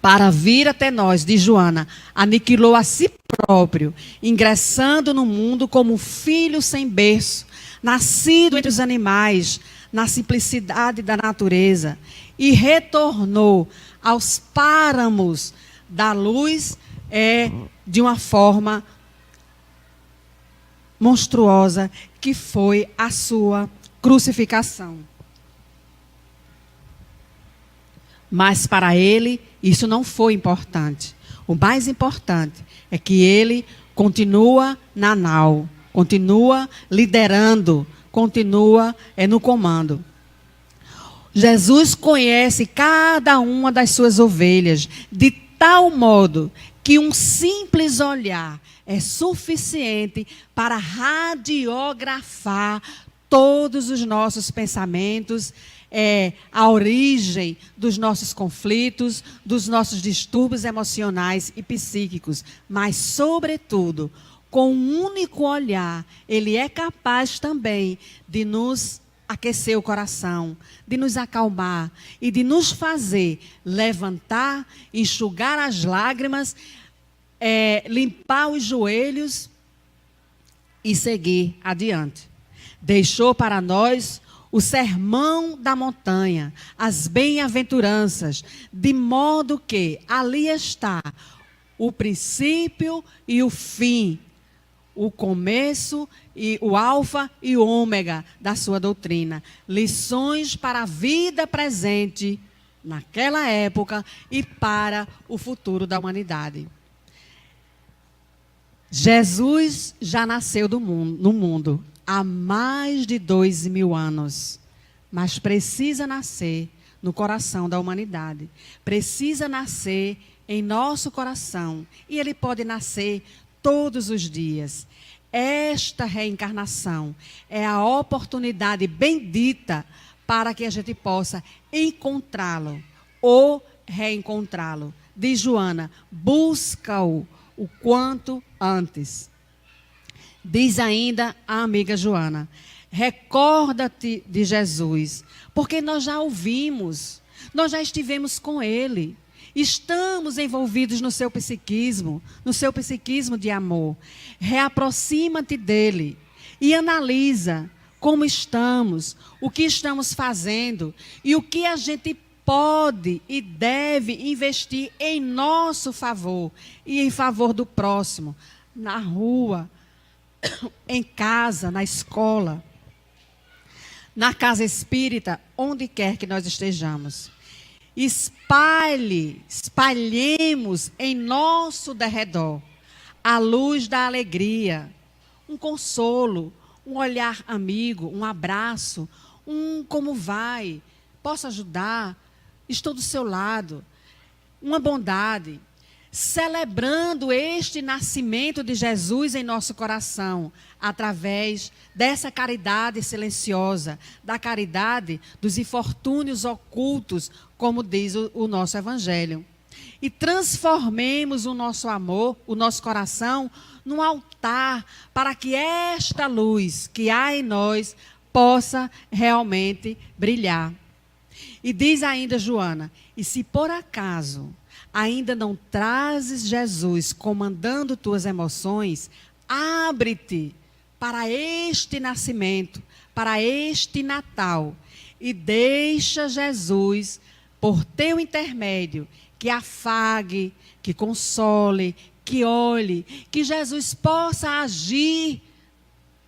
Para vir até nós, diz Joana, aniquilou a si próprio, ingressando no mundo como um filho sem berço, nascido entre os animais, na simplicidade da natureza, e retornou aos páramos da luz de uma forma monstruosa, que foi a sua crucificação. Mas para ele, isso não foi importante. O mais importante é que ele continua na nau, continua liderando, continua no comando. Jesus conhece cada uma das suas ovelhas de tal modo que um simples olhar é suficiente para radiografar todos os nossos pensamentos, a origem dos nossos conflitos, dos nossos distúrbios emocionais e psíquicos. Mas, sobretudo, com um único olhar, ele é capaz também de nos aquecer o coração, de nos acalmar e de nos fazer levantar, enxugar as lágrimas, limpar os joelhos e seguir adiante. Deixou para nós o sermão da montanha, as bem-aventuranças, de modo que ali está o princípio e o fim, o começo e o alfa e o ômega da sua doutrina. Lições para a vida presente naquela época e para o futuro da humanidade. Jesus já nasceu no mundo há mais de 2.000 anos, mas precisa nascer no coração da humanidade. Precisa nascer em nosso coração e ele pode nascer todos os dias. Esta reencarnação é a oportunidade bendita para que a gente possa encontrá-lo ou reencontrá-lo. Diz Joana, busca-o o quanto antes. Diz ainda a amiga Joana, recorda-te de Jesus, porque nós já ouvimos, nós já estivemos com ele. Estamos envolvidos no seu psiquismo de amor. Reaproxima-te dele e analisa como estamos, o que estamos fazendo e o que a gente pode e deve investir em nosso favor e em favor do próximo, na rua, em casa, na escola, na casa espírita, onde quer que nós estejamos. Espalhemos em nosso derredor a luz da alegria, um consolo, um olhar amigo, um abraço, como vai, posso ajudar, estou do seu lado, uma bondade, celebrando este nascimento de Jesus em nosso coração, através dessa caridade silenciosa, da caridade dos infortúnios ocultos, como diz o nosso Evangelho. E transformemos o nosso amor, o nosso coração, num altar, para que esta luz que há em nós possa realmente brilhar. E diz ainda Joana, e se por acaso ainda não trazes Jesus comandando tuas emoções, abre-te para este nascimento, para este Natal, e deixa Jesus, por teu intermédio, que afague, que console, que olhe, que Jesus possa agir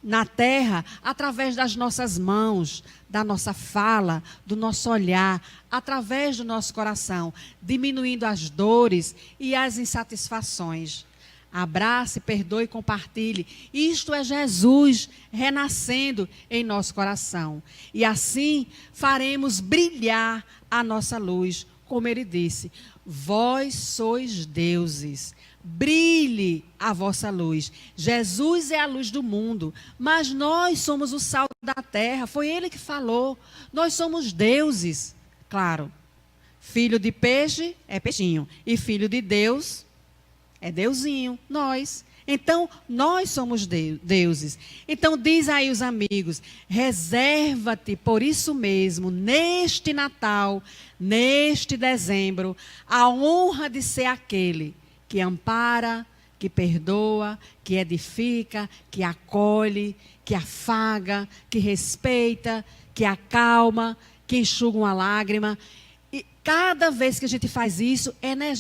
na terra através das nossas mãos, da nossa fala, do nosso olhar, através do nosso coração, diminuindo as dores e as insatisfações. Abrace, perdoe e compartilhe. Isto é Jesus renascendo em nosso coração. E assim faremos brilhar a nossa luz, como ele disse, vós sois deuses. Brilhe a vossa luz. Jesus é a luz do mundo, mas nós somos o sal da terra. Foi ele que falou. Nós somos deuses. Claro, filho de peixe é peixinho e filho de Deus é Deusinho, nós. Então, nós somos deuses. Então, diz aí os amigos, reserva-te por isso mesmo, neste Natal, neste dezembro, a honra de ser aquele que ampara, que perdoa, que edifica, que acolhe, que afaga, que respeita, que acalma, que enxuga uma lágrima. E cada vez que a gente faz isso,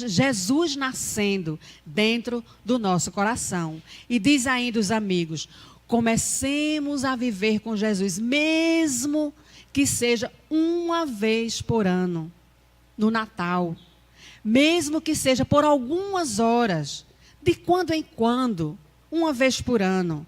Jesus nascendo dentro do nosso coração. E diz ainda os amigos, comecemos a viver com Jesus, mesmo que seja uma vez por ano, no Natal. Mesmo que seja por algumas horas, de quando em quando, uma vez por ano.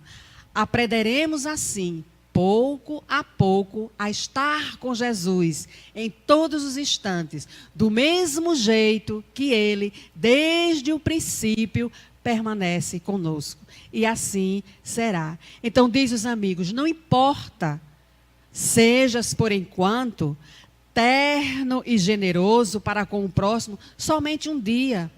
Aprenderemos assim, pouco a pouco, a estar com Jesus em todos os instantes, do mesmo jeito que Ele, desde o princípio, permanece conosco. E assim será. Então, diz os amigos, não importa, sejas por enquanto terno e generoso para com o próximo somente um dia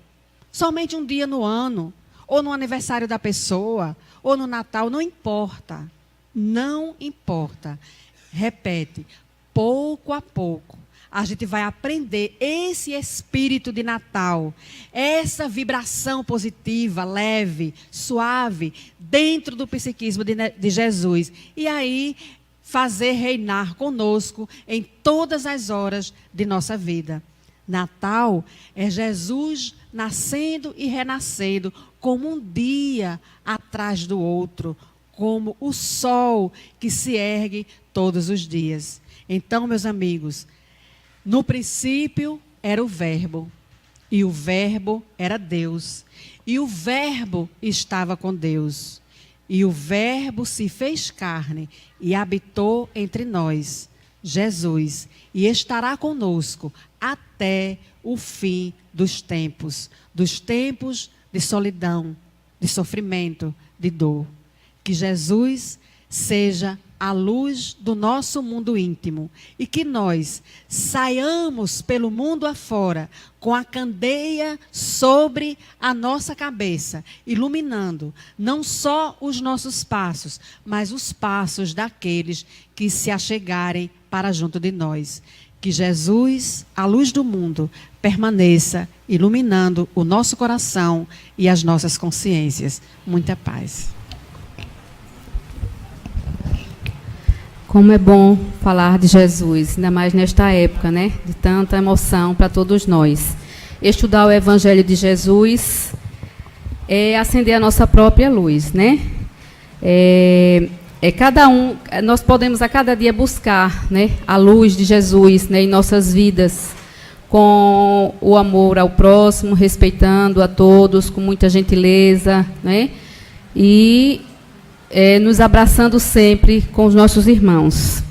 no ano, ou no aniversário da pessoa, ou no Natal, não importa. Não importa. Repete, pouco a pouco, a gente vai aprender esse espírito de Natal, essa vibração positiva, leve, suave, dentro do psiquismo de Jesus. E aí, fazer reinar conosco em todas as horas de nossa vida. Natal é Jesus nascendo e renascendo, como um dia atrás do outro, como o sol que se ergue todos os dias. Então, meus amigos, no princípio era o Verbo, e o Verbo era Deus, e o Verbo estava com Deus, e o Verbo se fez carne e habitou entre nós, Jesus, e estará conosco até o fim dos tempos de solidão, de sofrimento, de dor. Que Jesus seja a luz do nosso mundo íntimo e que nós saiamos pelo mundo afora com a candeia sobre a nossa cabeça, iluminando não só os nossos passos, mas os passos daqueles que se achegarem para junto de nós. Que Jesus, a luz do mundo, permaneça iluminando o nosso coração e as nossas consciências. Muita paz. Como é bom falar de Jesus, ainda mais nesta época, né? De tanta emoção para todos nós. Estudar o Evangelho de Jesus é acender a nossa própria luz, né? Nós podemos a cada dia buscar, né, a luz de Jesus, né, em nossas vidas, com o amor ao próximo, respeitando a todos, com muita gentileza, né? E nos abraçando sempre com os nossos irmãos.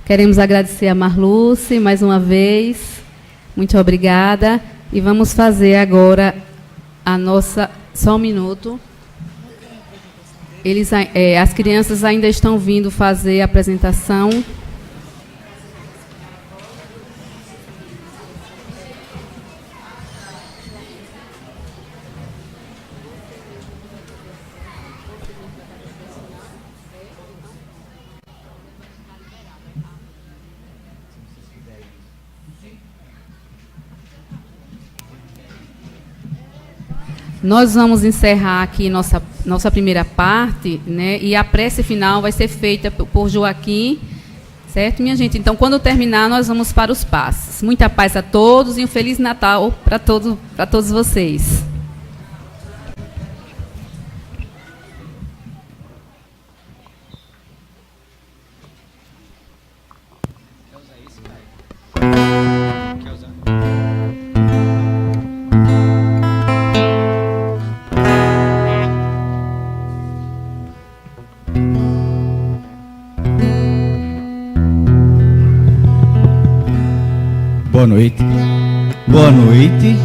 Queremos agradecer a Marluce mais uma vez. Muito obrigada. E vamos fazer agora a nossa... Só um minuto. As crianças ainda estão vindo fazer a apresentação. Nós vamos encerrar aqui nossa primeira parte, né? E a prece final vai ser feita por Joaquim, certo, minha gente? Então, quando terminar, nós vamos para os passos. Muita paz a todos e um Feliz Natal para todos vocês. Boa noite. Boa noite.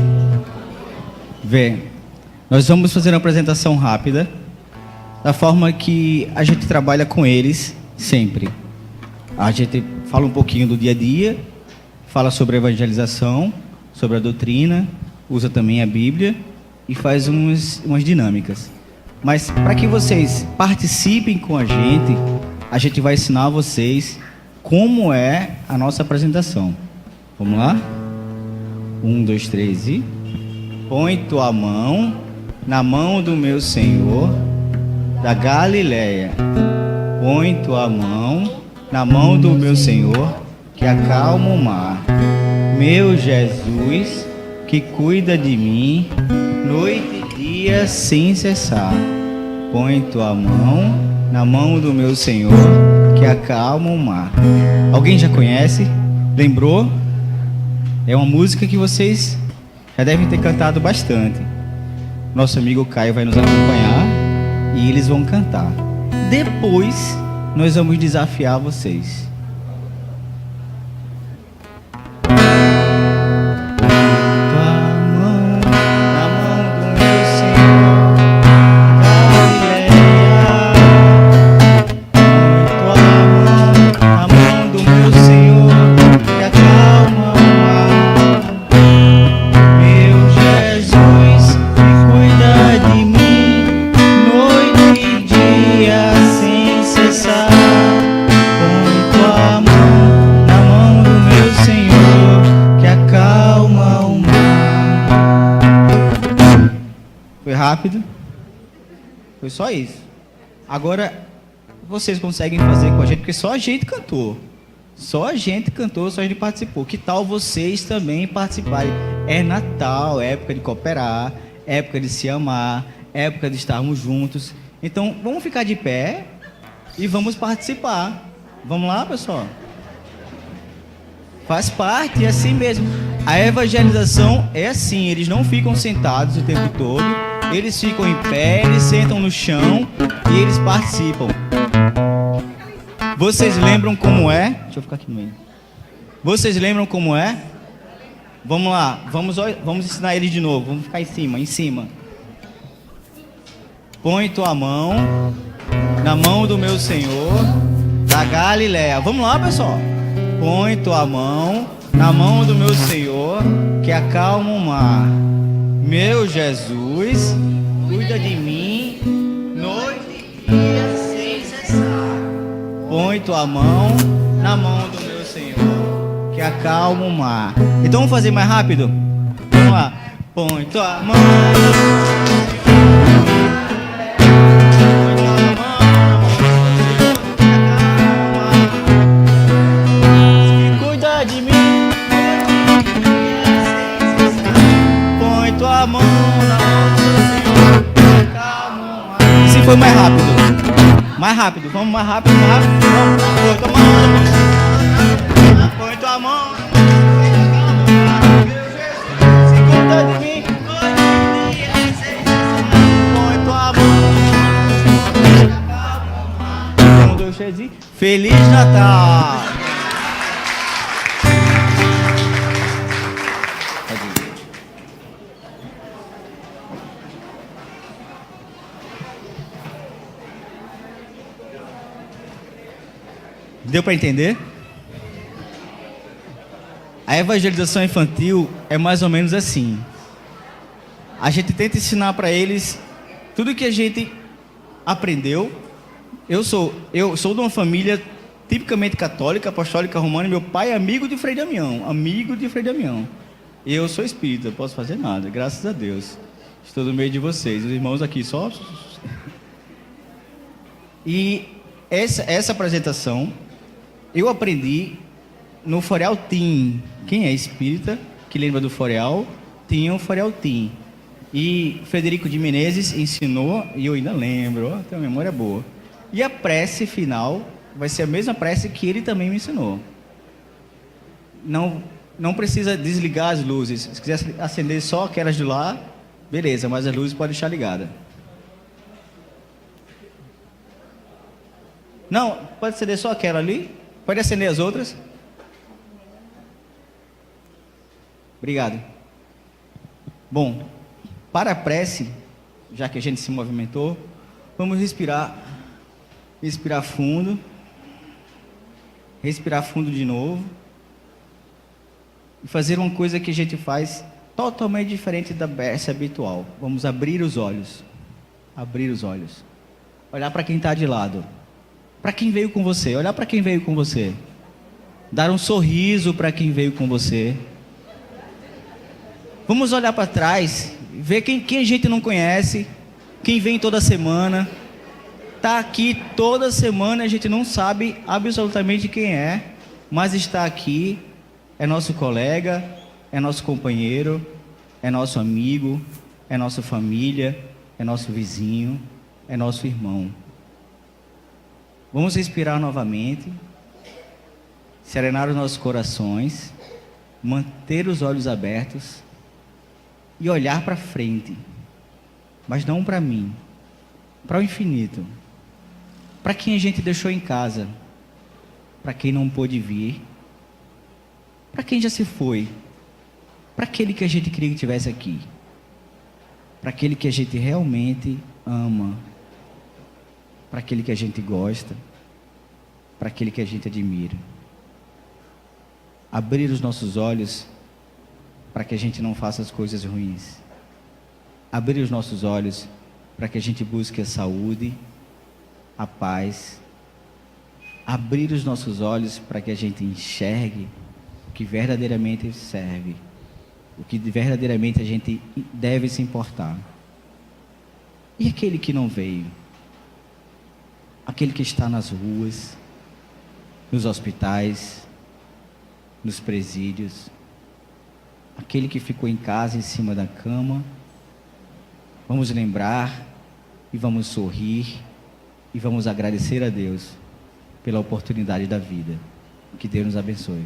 Nós vamos fazer uma apresentação rápida, da forma que a gente trabalha com eles sempre. A gente fala um pouquinho do dia a dia, fala sobre a evangelização, sobre a doutrina, usa também a Bíblia e faz umas dinâmicas. Mas para que vocês participem com a gente vai ensinar a vocês como é a nossa apresentação. Vamos lá? 1, 2, 3 e... Põe tua mão na mão do meu Senhor da Galileia. Põe tua mão na mão do meu Senhor que acalma o mar. Meu Jesus, que cuida de mim, noite e dia sem cessar. Põe tua mão na mão do meu Senhor que acalma o mar. Alguém já conhece? Lembrou? É uma música que vocês já devem ter cantado bastante. Nosso amigo Caio vai nos acompanhar e eles vão cantar. Depois nós vamos desafiar vocês. Rápido. Foi só isso. Agora, vocês conseguem fazer com a gente, porque só a gente cantou. Só a gente cantou, só a gente participou. Que tal vocês também participarem? É Natal, é época de cooperar, é época de se amar, é época de estarmos juntos. Então, vamos ficar de pé e vamos participar. Vamos lá, pessoal? Faz parte, é assim mesmo. A evangelização é assim, eles não ficam sentados o tempo todo, eles ficam em pé, eles sentam no chão e eles participam. Vocês lembram como é? Deixa eu ficar aqui no meio. Vocês lembram como é? Vamos lá, vamos ensinar eles de novo, vamos ficar em cima. Põe tua mão na mão do meu Senhor da Galileia. Vamos lá, pessoal. Põe tua mão na mão do meu Senhor, que acalma o mar. Meu Jesus, cuida de mim, noite e dia sem cessar. Põe tua mão na mão do meu Senhor, que acalma o mar. Então vamos fazer mais rápido? Vamos lá. Põe tua mão. Foi mais rápido. Mais rápido. Vamos mais rápido, mais rápido. Vamos. Põe tua mão. Põe tua mão. Se cuida de mim. Põe tua mão. 1, 2, 3 e Feliz Natal. Deu para entender? A evangelização infantil é mais ou menos assim. A gente tenta ensinar para eles tudo que a gente aprendeu. Eu sou de uma família tipicamente católica, apostólica, romana. Meu pai é amigo de Frei Damião. E eu sou espírita, não posso fazer nada, graças a Deus. Estou no meio de vocês, os irmãos aqui só. E essa apresentação eu aprendi no Forel Team. Quem é espírita, que lembra do Forel, tinha o Forel Team. E Frederico de Menezes ensinou, e eu ainda lembro, ó, tenho uma memória boa. E a prece final vai ser a mesma prece que ele também me ensinou. Não precisa desligar as luzes. Se quiser acender só aquelas de lá, beleza, mas as luzes podem deixar ligadas. Não, pode acender só aquela ali. Pode acender as outras. Obrigado. Bom, para a prece, já que a gente se movimentou, vamos respirar. Respirar fundo. Respirar fundo de novo. E fazer uma coisa que a gente faz totalmente diferente da prece habitual. Vamos abrir os olhos. Abrir os olhos. Olhar para quem está de lado. Para quem veio com você, olhar para quem veio com você. Dar um sorriso para quem veio com você. Vamos olhar para trás, ver quem a gente não conhece, quem vem toda semana. Está aqui toda semana, a gente não sabe absolutamente quem é, mas está aqui, é nosso colega, é nosso companheiro, é nosso amigo, é nossa família, é nosso vizinho, é nosso irmão. Vamos respirar novamente, serenar os nossos corações, manter os olhos abertos e olhar para frente, mas não para mim, para o infinito, para quem a gente deixou em casa, para quem não pôde vir, para quem já se foi, para aquele que a gente queria que estivesse aqui, para aquele que a gente realmente ama, para aquele que a gente gosta, para aquele que a gente admira. Abrir os nossos olhos para que a gente não faça as coisas ruins. Abrir os nossos olhos para que a gente busque a saúde, a paz. Abrir os nossos olhos para que a gente enxergue o que verdadeiramente serve, o que verdadeiramente a gente deve se importar. E aquele que não veio? Aquele que está nas ruas, nos hospitais, nos presídios, aquele que ficou em casa em cima da cama. Vamos lembrar e vamos sorrir e vamos agradecer a Deus pela oportunidade da vida. Que Deus nos abençoe.